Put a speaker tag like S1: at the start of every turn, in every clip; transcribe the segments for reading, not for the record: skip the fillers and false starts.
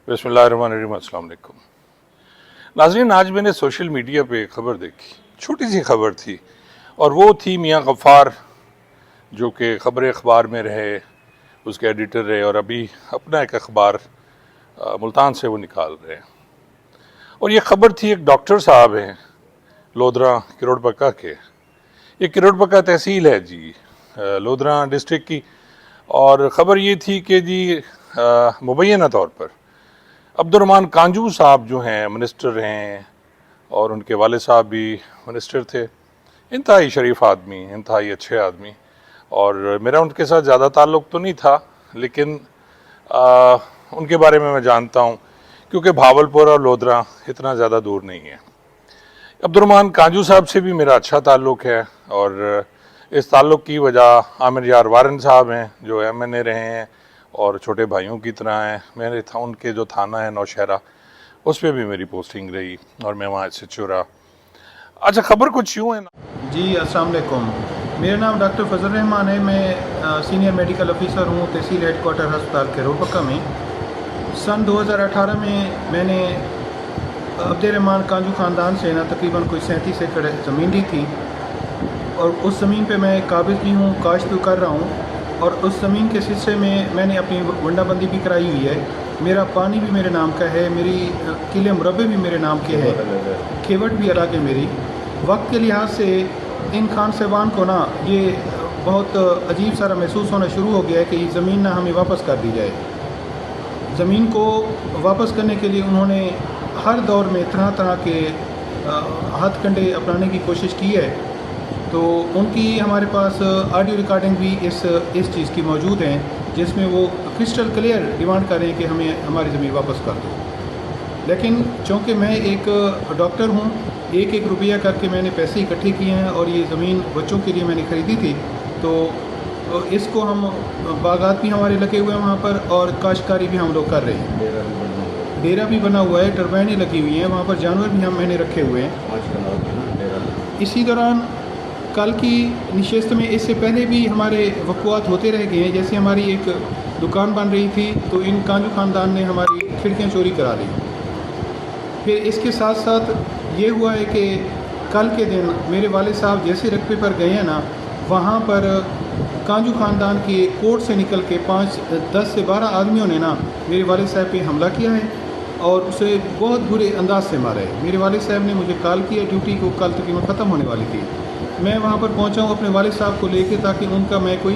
S1: बिस्मिल्लाहिर्रहमानिर्रहीम। अस्सलाम वालेकुम नाज़रीन, आज मैंने सोशल मीडिया पे खबर देखी, छोटी सी खबर थी और वो थी मियाँ गफ़ार जो कि ख़बर अखबार में रहे, उसके एडिटर रहे और अभी अपना एक अखबार मुल्तान से वो निकाल रहे हैं। और ये ख़बर थी, एक डॉक्टर साहब हैं लोधरा किरोड़पक्का के। ये किरोड़पक्का तहसील है जी, लोधरा डिस्ट्रिक्ट की। और ख़बर ये थी कि जी मुबैना तौर पर अब्दुर्रहमान कांजू साहब जो हैं मिनिस्टर हैं और उनके वाले साहब भी मिनिस्टर थे। इंतहाई शरीफ आदमी, इंतहाई अच्छे आदमी, और मेरा उनके साथ ज़्यादा ताल्लुक़ तो नहीं था, लेकिन उनके बारे में मैं जानता हूँ क्योंकि भावलपुर और लोधरा इतना ज़्यादा दूर नहीं है। अब्दुर्रहमान कांजू साहब से भी मेरा अच्छा ताल्लुक़ है और इस ताल्लुक़ की वजह आमिर यार वारन साहब हैं जो MNA रहे हैं और छोटे भाइयों की तरह हैं। मेरे था उनके जो थाना है नौशहरा, उस पर भी मेरी पोस्टिंग रही और मैं वहाँ SHO रहा। अच्छा, खबर कुछ यूँ है ना
S2: जी, अस्सलाम वालेकुम। मेरा नाम डॉक्टर फजल रहमान है। मैं सीनियर मेडिकल ऑफिसर हूँ तहसील हेडक्वार्टर अस्पताल किरोड़पक्का में। सन 2018 में मैंने अब्दुर्रहमान कांजू ख़ानदान से ना तकरीबन कोई 37 एकड़ ज़मीन ली थी और उस ज़मीन पे मैं काबिज़ भी हूँ, काश्त भी कर रहा हूँ। और उस ज़मीन के सिलसिले में मैंने अपनी वंडाबंदी भी कराई हुई है। मेरा पानी भी मेरे नाम का है, मेरी किले मुरब्बे भी मेरे नाम के हैं, खेवट भी अलग है मेरी। वक्त के लिहाज से इन खान साहबान को ना ये बहुत अजीब सारा महसूस होना शुरू हो गया है कि ये ज़मीन ना हमें वापस कर दी जाए। ज़मीन को वापस करने के लिए उन्होंने हर दौर में तरह तरह के हथकंडे अपनाने की कोशिश की है। तो उनकी हमारे पास ऑडियो रिकॉर्डिंग भी इस चीज़ की मौजूद हैं जिसमें वो क्रिस्टल क्लियर डिमांड कर रहे हैं कि हमें हमारी ज़मीन वापस कर दो। लेकिन चूँकि मैं एक डॉक्टर हूँ, एक एक रुपया करके मैंने पैसे इकट्ठे किए हैं और ये ज़मीन बच्चों के लिए मैंने ख़रीदी थी। तो इसको हम बागात भी हमारे लगे हुए हैं वहाँ पर और काश्तकारी भी हम लोग कर रहे हैं। डेरा भी बना हुआ है, टरबाइनें लगी हुई हैं वहाँ पर, जानवर भी मैंने रखे हुए हैं। इसी दौरान कल की नशिस्त में इससे पहले भी हमारे वक़्वात होते रह गए हैं। जैसे हमारी एक दुकान बन रही थी तो इन कांजू ख़ानदान ने हमारी खिड़कियाँ चोरी करा ली। फिर इसके साथ साथ ये हुआ है कि कल के दिन मेरे वाले साहब जैसे रकबे पर गए हैं ना, वहाँ पर कांजू ख़ानदान के कोर्ट से निकल के 10 से 12 आदमियों ने ना मेरे वाले साहब पे हमला किया है और उसे बहुत बुरे अंदाज से मारा है। मेरे वाले साहब ने मुझे कॉल किया, ड्यूटी को कल तकरीबन ख़त्म होने वाली थी। मैं वहाँ पर पहुँचा हूँ अपने वालिद साहब को लेके ताकि उनका मैं कोई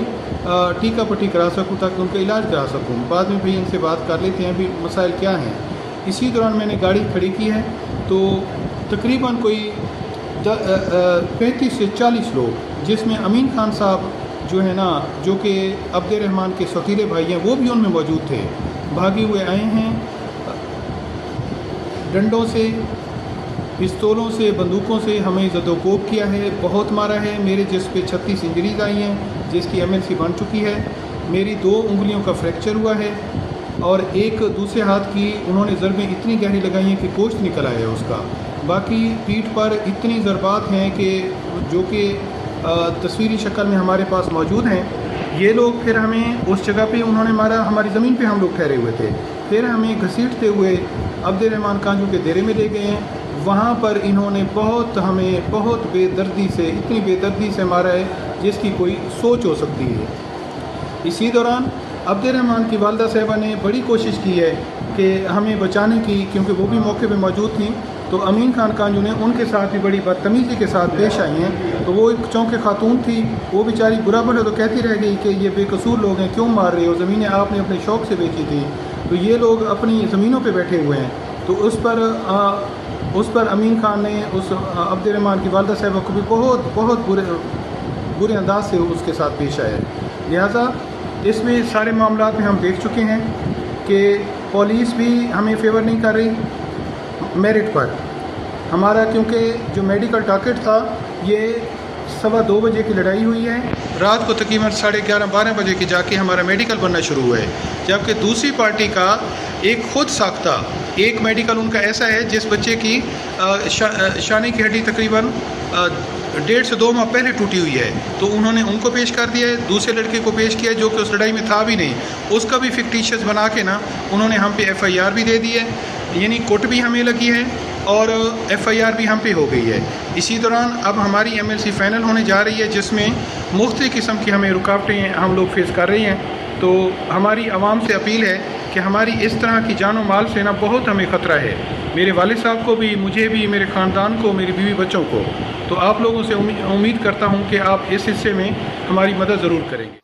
S2: टीका पट्टी करा सकूँ, ताकि उनका इलाज करा सकूँ। बाद में भी इनसे बात कर लेते हैं अभी मसाइल क्या हैं। इसी दौरान मैंने गाड़ी खड़ी की है तो तकरीबन कोई 35 से 40 लोग, जिसमें अमीन खान साहब जो है ना, जो कि अब्दुर्रहमान के सौतीले भाई हैं, वो भी उनमें मौजूद थे। भागे हुए आए हैं, डंडों से, पिस्तौलों से, बंदूकों से हमें ज़दोकोब किया है, बहुत मारा है। मेरे जिस पे 36 इंजरीज आई हैं जिसकी MLC बन चुकी है। मेरी 2 उंगलियों का फ्रैक्चर हुआ है और एक दूसरे हाथ की उन्होंने ज़रबें इतनी गहरी लगाई हैं कि गोश्त निकल आया है उसका। बाकी पीठ पर इतनी ज़रबात हैं कि जो कि तस्वीरी शक्ल में हमारे पास मौजूद हैं। ये लोग फिर हमें उस जगह पे उन्होंने मारा, हमारी ज़मीन पे हम लोग ठहरे हुए थे। फिर हमें घसीटते हुए अब्दुर्रहमान कांजू के डेरे में ले गए हैं। वहाँ पर इन्होंने हमें बहुत बेदर्दी से, इतनी बेदर्दी से मारा है जिसकी कोई सोच हो सकती है। इसी दौरान अब्दुर्रहमान की वालदा साहिबा ने बड़ी कोशिश की है कि हमें बचाने की, क्योंकि वो भी मौके पे मौजूद थी। तो अमीन खान कांजू ने उनके साथ भी बड़ी बदतमीज़ी के साथ पेश आई हैं। तो वो एक चौंके खातून थी, वो बेचारी बुरा भला तो कहती रह गई कि ये बेकसूर लोग हैं, क्यों मार रहे हो, ज़मीनें आपने अपने शौक़ से बेची थी। तो ये लोग अपनी ज़मीनों पर बैठे हुए हैं। तो उस पर अमीन खान ने उस अब्दुर्रहमान की वालदा साहिबा को भी बहुत बुरे अंदाज से उसके साथ पेश आया। लिहाजा इसमें सारे मामलात में हम देख चुके हैं कि पुलिस भी हमें फेवर नहीं कर रही मेरिट पर हमारा, क्योंकि जो मेडिकल टारगेट था ये 2:15 बजे की लड़ाई हुई है। रात को तकरीबन 11:30-12 बजे की जाके हमारा मेडिकल बनना शुरू हुआ है। जबकि दूसरी पार्टी का एक खुद साख्ता एक मेडिकल उनका ऐसा है जिस बच्चे की शाने की हड्डी तकरीबन 1.5 से 2 माह पहले टूटी हुई है, तो उन्होंने उनको पेश कर दिया है। दूसरे लड़के को पेश किया जो कि उस लड़ाई में था भी नहीं, उसका भी फिक्टिशियस बना के ना उन्होंने हम पे FIR भी दे दी है, यानी कोर्ट भी हमें लगी है और FIR भी हम पे हो गई है। इसी दौरान अब हमारी MLC फाइनल होने जा रही है, जिसमें मुख्तलिफ़ किस्म की हमें रुकावटें हम लोग फेस कर रहे हैं। तो हमारी आवाम से अपील है कि हमारी इस तरह की जानो माल से ना बहुत हमें ख़तरा है, मेरे वालिद साहब को भी, मुझे भी, मेरे ख़ानदान को, मेरी बीवी बच्चों को। तो आप लोगों से उम्मीद करता हूं कि आप इस हिस्से में हमारी मदद ज़रूर करेंगे।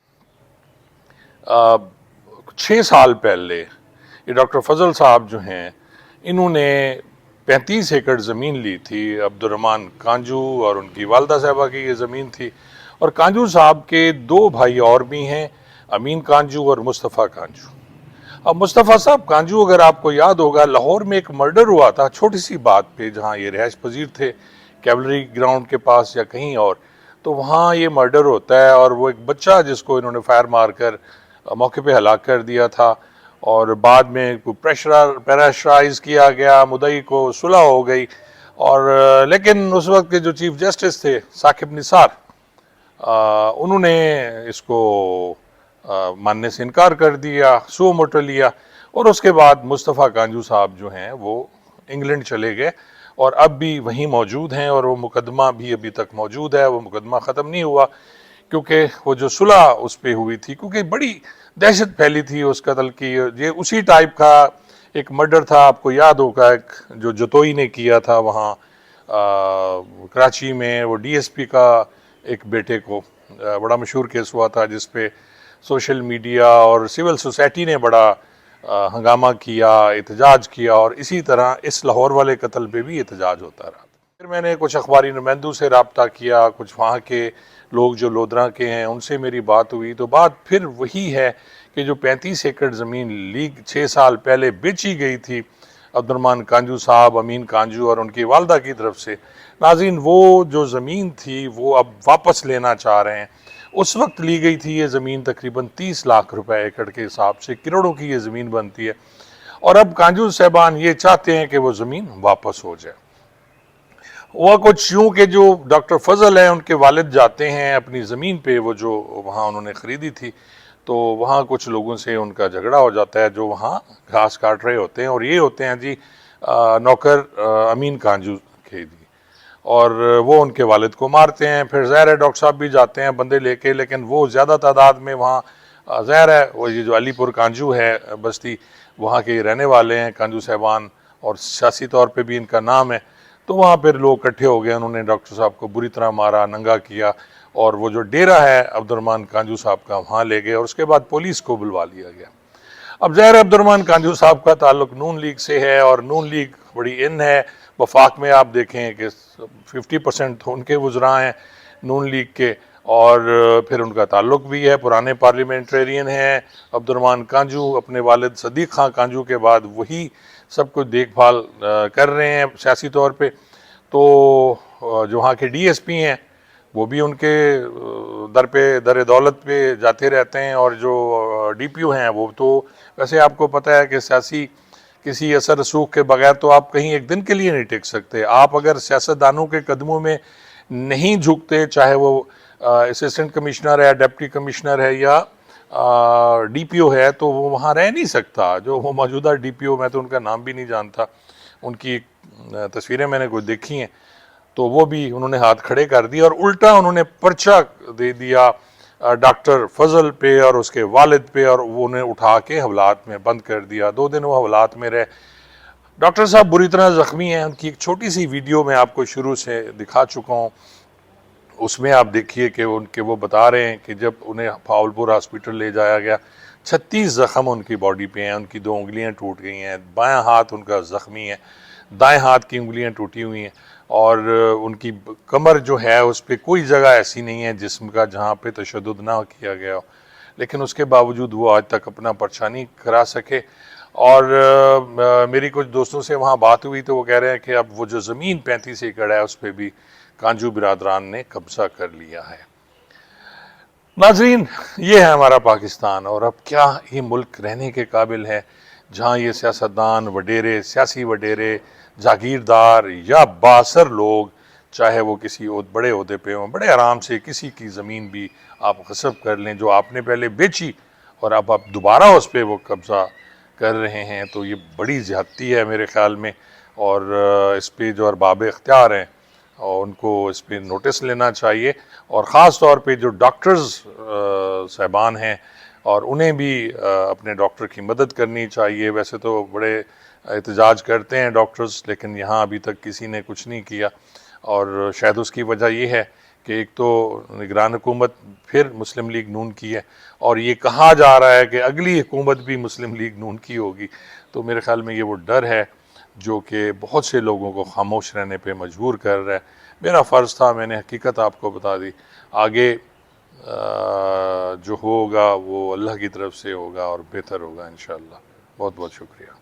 S1: 6 साल पहले ये डॉक्टर फजल साहब जो हैं, इन्होंने 35 एकड़ ज़मीन ली थी। अब्दुर्रहमान कांजू और उनकी वालदा साहबा की ये ज़मीन थी, और कांजू साहब के 2 भाई और भी हैं, अमीन कांजू और मुस्तफ़ा कांजू। अब मुस्तफ़ा साहब कांजू, अगर आपको याद होगा, लाहौर में एक मर्डर हुआ था छोटी सी बात पे, जहाँ ये रिहाइश पजीर थे कैवलरी ग्राउंड के पास या कहीं और, तो वहाँ ये मर्डर होता है और वो एक बच्चा जिसको इन्होंने फायर मारकर मौके पे हलाक कर दिया था, और बाद में प्रेशराइज किया गया, मुद्दई को सुलह हो गई। और लेकिन उस वक्त के जो चीफ जस्टिस थे साकिब निसार, उन्होंने इसको मानने से इनकार कर दिया, सो मोटो लिया, और उसके बाद मुस्तफ़ा कांजू साहब जो हैं वो इंग्लैंड चले गए और अब भी वहीं मौजूद हैं, और वो मुकदमा भी अभी तक मौजूद है। वो मुकदमा ख़त्म नहीं हुआ क्योंकि वो जो सुलह उस पर हुई थी, क्योंकि बड़ी दहशत फैली थी उस कत्ल की। ये उसी टाइप का एक मर्डर था, आपको याद होगा, एक जो जतोई ने किया था वहाँ कराची में, वो DSP का एक बेटे को, बड़ा मशहूर केस हुआ था जिसपे सोशल मीडिया और सिविल सोसाइटी ने बड़ा हंगामा किया, एहतजाज किया, और इसी तरह इस लाहौर वाले कत्ल पे भी एहतजाज होता रहा। फिर मैंने कुछ अखबारी नुमाइंदों से रब्ता किया, कुछ वहाँ के लोग जो लोधरा के हैं उनसे मेरी बात हुई, तो बात फिर वही है कि जो 35 एकड़ ज़मीन लीग 6 साल पहले बेची गई थी अब्दुर्रहमान कांजू साहब, अमीन कांजू और उनकी वालदा की तरफ से, नाज़रीन वो जो ज़मीन थी वो अब वापस लेना चाह रहे हैं। उस वक्त ली गई थी ये ज़मीन तकरीबन 30 लाख रुपए एकड़ के हिसाब से, करोड़ों की ये ज़मीन बनती है, और अब कांजू साहबान ये चाहते हैं कि वो ज़मीन वापस हो जाए। वह कुछ यूँ कि जो डॉक्टर फजल हैं उनके वालिद जाते हैं अपनी ज़मीन पे, वो जो वहाँ उन्होंने ख़रीदी थी, तो वहाँ कुछ लोगों से उनका झगड़ा हो जाता है जो वहाँ घास काट रहे होते हैं, और ये होते हैं जी नौकर अमीन कांजू के जी, और वो उनके वालिद को मारते हैं। फिर ज़ाहिर है डॉक्टर साहब भी जाते हैं बंदे लेके, लेकिन वो ज़्यादा तादाद में वहाँ, ज़ाहिर है वो ये जो अलीपुर कांजू है बस्ती, वहाँ के रहने वाले हैं कांजू साहबान, और सियासी तौर पे भी इनका नाम है। तो वहाँ पर लोग इकट्ठे हो गए, उन्होंने डॉक्टर साहब को बुरी तरह मारा, नंगा किया, और वो जो डेरा है अब्दुर्रहमान कांजू साहब का वहाँ ले गए, और उसके बाद पुलिस को बुलवा लिया गया। अब ज़ाहिर है अब्दुर्रहमान कांजू साहब का ताल्लुक नून लीग से है, और नून लीग बड़ी इन है। वफाक में आप देखें कि 50% तो उनके वज़रा हैं नून लीग के, और फिर उनका ताल्लुक भी है, पुराने पार्लियामेंटेरियन हैं अब्दुर्रहमान कांजू, अपने वालिद सदीक खां कांजू के बाद वही सब कुछ देखभाल कर रहे हैं सियासी तौर पे। तो जो वहाँ के DSP हैं वो भी उनके दर दौलत पे जाते रहते हैं, और जो DPO हैं वो तो वैसे आपको पता है कि सियासी किसी असर रसूख के बगैर तो आप कहीं एक दिन के लिए नहीं टिक सकते। आप अगर सियासतदानों के कदमों में नहीं झुकते, चाहे वो असिस्टेंट कमिश्नर है, डिप्टी कमिश्नर है, या DPO है, तो वो वहाँ रह नहीं सकता। जो वो मौजूदा DPO, मैं तो उनका नाम भी नहीं जानता, उनकी तस्वीरें मैंने कुछ देखी हैं, तो वो भी उन्होंने हाथ खड़े कर दिए, और उल्टा उन्होंने पर्चा दे दिया डॉक्टर फजल पे और उसके वालिद पे, और वो उन्हें उठा के हवालात में बंद कर दिया। 2 दिन वो हवालात में रहे। डॉक्टर साहब बुरी तरह ज़ख्मी हैं। उनकी एक छोटी सी वीडियो मैं आपको शुरू से दिखा चुका हूँ, उसमें आप देखिए कि वो बता रहे हैं कि जब उन्हें भावलपुर हॉस्पिटल ले जाया गया, 36 ज़ख्म उनकी बॉडी पे हैं, उनकी 2 उंगलियां टूट गई हैं, बायां हाथ उनका ज़ख्मी है, दाएं हाथ की उंगलियां टूटी हुई हैं, और उनकी कमर जो है उस पर कोई जगह ऐसी नहीं है जिस्म का जहाँ पे तशद्दुद ना किया गया हो, लेकिन उसके बावजूद वो आज तक अपना पर्चा नहीं करा सके। और मेरी कुछ दोस्तों से वहाँ बात हुई तो वो कह रहे हैं कि अब वो जो ज़मीन 35 एकड़ है उस पर भी कांजू बिरादरान ने कब्जा कर लिया है। नाजरीन, ये है हमारा पाकिस्तान, और अब क्या ये मुल्क रहने के काबिल है जहाँ ये सियासतदान वडेरे, सियासी वडेरे, जागीरदार या बासर लोग चाहे वो किसी बड़े ओहदे पे हों, बड़े आराम से किसी की ज़मीन भी आप गस्ब कर लें जो आपने पहले बेची और अब आप दोबारा उस पर वो कब्ज़ा कर रहे हैं, तो ये बड़ी ज़्यादती है मेरे ख़्याल में। और इस पे जो अरबाब इख्तियार हैं और उनको इस पर नोटिस लेना चाहिए, और ख़ास तौर पे जो डॉक्टर्स साहबान हैं और उन्हें भी अपने डॉक्टर की मदद करनी चाहिए। वैसे तो बड़े एहतजाज करते हैं डॉक्टर्स, लेकिन यहाँ अभी तक किसी ने कुछ नहीं किया, और शायद उसकी वजह ये है कि एक तो निगरान हुकूमत फिर मुस्लिम लीग नून की है, और ये कहा जा रहा है कि अगली हुकूमत भी मुस्लिम लीग नून की होगी। तो मेरे ख़्याल में ये वो डर है जो कि बहुत से लोगों को खामोश रहने पे मजबूर कर रहा है। मेरा फ़र्ज़ था, मैंने हकीकत आपको बता दी। आगे जो होगा वो अल्लाह की तरफ से होगा और बेहतर होगा इंशाअल्लाह। बहुत बहुत शुक्रिया।